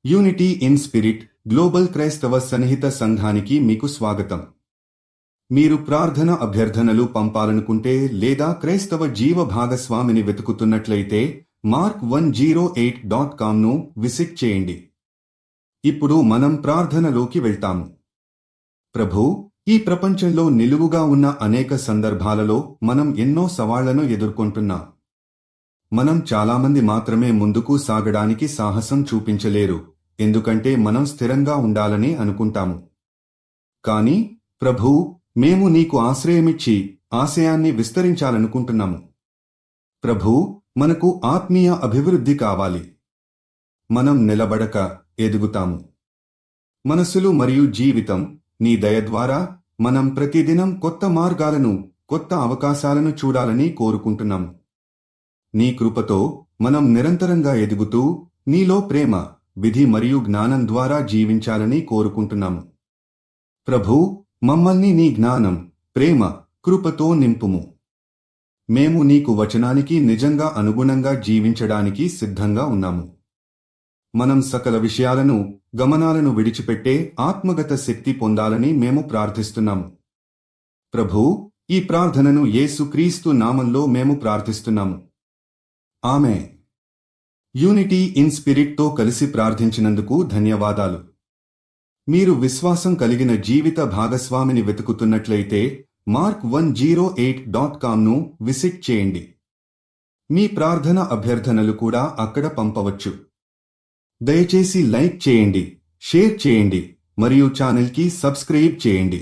Unity in spirit global క్రైస్తవ సన్నిహిత సంఘానికి మీకు స్వాగతం. మీరు ప్రార్థన అభ్యర్థనలు పంపాలనుకుంటే లేదా క్రైస్తవ జీవ భాగస్వామిని వెతుకుతున్నట్లయితే mark108.comను విజిట్ చేయండి. ఇప్పుడు మనం ప్రార్థనలోకి వెళ్తాము. ప్రభూ, ఈ ప్రపంచంలో నిలువుగా ఉన్న అనేక సందర్భాలలో మనం ఎన్నో సవాళ్లను ఎదుర్కొంటున్నాం. మనం చాలామంది మాత్రమే ముందుకు సాగడానికి సాహసం చూపించలేరు, ఎందుకంటే మనం స్థిరంగా ఉండాలని అనుకుంటాము. కానీ ప్రభూ, మేము నీకు ఆశ్రయమిచ్చి ఆశయాన్ని విస్తరించాలనుకుంటున్నాము. ప్రభూ, మనకు ఆత్మీయ అభివృద్ధి కావాలి. మనం నిలబడక ఎదుగుతాము. మనసులు మరియు జీవితం, నీ దయ ద్వారా మనం ప్రతిదినం కొత్త మార్గాలను, కొత్త అవకాశాలను చూడాలని కోరుకుంటున్నాము. నీ కృపతో మనం నిరంతరంగా ఎదుగుతూ నీలో ప్రేమ, విధి మరియు జ్ఞానం ద్వారా జీవించాలని కోరుకుంటున్నాము. ప్రభూ, మమ్మల్ని నీ జ్ఞానం, ప్రేమ, కృపతో నింపుము. మేము నీకు వచనానికి నిజంగా అనుగుణంగా జీవించడానికి సిద్ధంగా ఉన్నాము. మనం సకల విషయాలను, గమనాలను విడిచిపెట్టే ఆత్మగత శక్తి పొందాలని మేము ప్రార్థిస్తున్నాము. ప్రభూ, ఈ ప్రార్థనను యేసుక్రీస్తు నామంలో మేము ప్రార్థిస్తున్నాము. ఆమేన్. యూనిటీ ఇన్ స్పిరిట్తో కలిసి ప్రార్థించినందుకు ధన్యవాదాలు. మీరు విశ్వాసం కలిగిన జీవిత భాగస్వామిని వెతుకుతున్నట్లయితే mark108.comను విజిట్ చేయండి. మీ ప్రార్థన అభ్యర్థనలు కూడా అక్కడ పంపవచ్చు. దయచేసి లైక్ చేయండి, షేర్ చేయండి మరియు ఛానల్కి సబ్స్క్రైబ్ చేయండి.